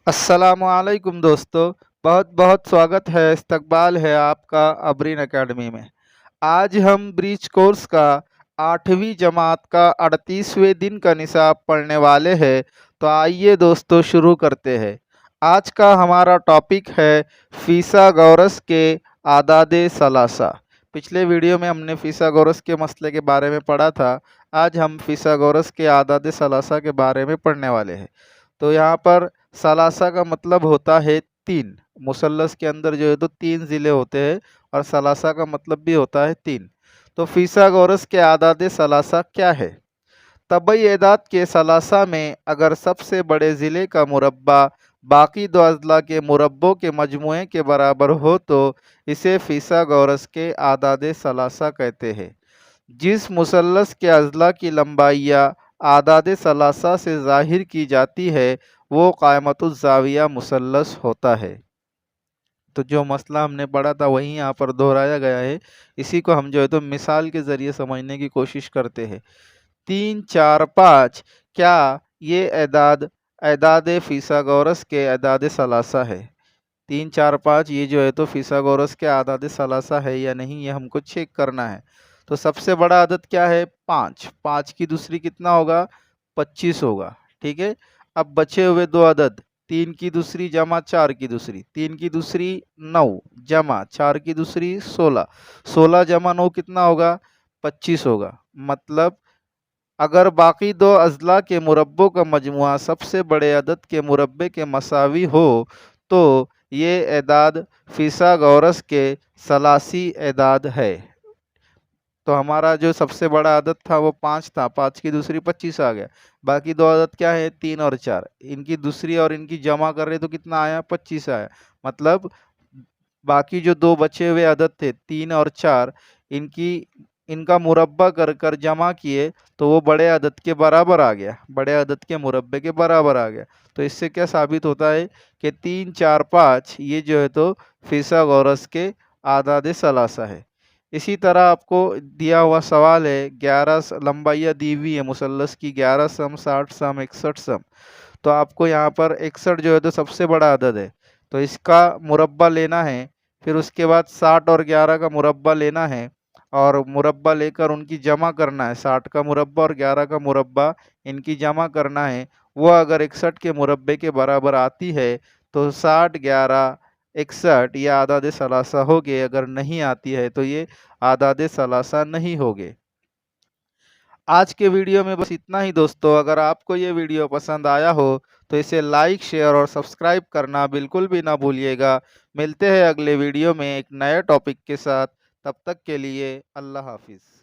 अस्सलामुअलैकुम दोस्तों, बहुत बहुत स्वागत है, इस्तकबाल है आपका अबरीन एकेडमी में। आज हम ब्रीच कोर्स का 8वीं जमात का 38वें दिन का निसाब पढ़ने वाले हैं। तो आइए दोस्तों शुरू करते हैं। आज का हमारा टॉपिक है फीसागोरस के आदादे सलासा। पिछले वीडियो में हमने फीसागोरस के मसले के बारे में पढ़ा था। आज हम फीसागोरस के आदादे सलासा के बारे में पढ़ने वाले हैं। तो यहाँ पर सलासा का मतलब होता है तीन। मुसल्लस के अंदर जो है तो तीन ज़िले होते हैं और सलासा का मतलब भी होता है तीन। तो फीसागोरस के आदाद सलासा क्या है? तबई एदाद के सलासा में अगर सबसे बड़े ज़िले का मुरब्बा बाकी दो अजला के मुरब्बों के मजमूए के बराबर हो तो इसे फीसागोरस के आदाद सलासा कहते हैं। जिस मुसल्लस के अजला की लंबाइयाँ आदाद सलासा से ज़ाहिर की जाती है वो क़ायमतुज़्ज़ाविया मुसल्लस होता है। तो जो मसला हमने पढ़ा था वही यहाँ पर दोहराया गया है। इसी को हम जो है तो मिसाल के ज़रिए समझने की कोशिश करते हैं। 3, 4, 5 क्या ये एदाद एदाद फीसागोरस के एदाद सलासा है? 3, 4, 5 ये जो है तो फीसागोरस के आदाद सलासा है या नहीं, ये हमको चेक करना है। तो सबसे बड़ा आदद क्या है? 5। 5 की दूसरी कितना होगा? 25 होगा। ठीक है। अब बचे हुए दो अदद, 3 की दूसरी जमा 4 की दूसरी, 3 की दूसरी 9 जमा 4 की दूसरी 16, 16 जमा 9 कितना होगा? 25 होगा। मतलब अगर बाकी दो अजला के मुरब्बों का मजमुआ सबसे बड़े अदद के मुरब्बे के मसावी हो तो ये एदाद फीसागोरस के सलासी एदाद है। तो हमारा जो सबसे बड़ा अदद था वो 5 था, 5 की दूसरी 25 आ गया। बाकी दो अदद क्या है? 3 और 4। इनकी दूसरी और इनकी जमा कर रहे तो कितना आया? 25 आया। मतलब बाकी जो दो बचे हुए अदद थे 3 और 4, इनकी इनका मुरब्बा कर कर जमा किए तो वो बड़े अदद के बराबर आ गया, बड़े अदद के मुरब्बे के बराबर आ गया। तो इससे क्या साबित होता है कि 3, 4, 5 ये जो है तो फीसागोरस के आदाद सलासा है। इसी तरह आपको दिया हुआ सवाल है, 11 लंबाइयाँ दी हुई है मुसल्लस की, 11 सम, 60 सम, 61 सम। तो आपको यहाँ पर 61 जो है तो सबसे बड़ा अदद है, तो इसका मुरब्बा लेना है। फिर उसके बाद 60 और 11 का मुरब्बा लेना है और मुरब्बा लेकर उनकी जमा करना है। 60 का मुरब्बा और 11 का मुरब्बा इनकी जमा करना है। वो अगर 61 के मुरब्बे के बराबर आती है तो 60, 11, 61 ये आदाद सलासा हो गए। अगर नहीं आती है तो ये आदाद सलासा नहीं होगे। आज के वीडियो में बस इतना ही दोस्तों। अगर आपको ये वीडियो पसंद आया हो तो इसे लाइक, शेयर और सब्सक्राइब करना बिल्कुल भी ना भूलिएगा। मिलते हैं अगले वीडियो में एक नए टॉपिक के साथ। तब तक के लिए अल्लाह हाफिज़।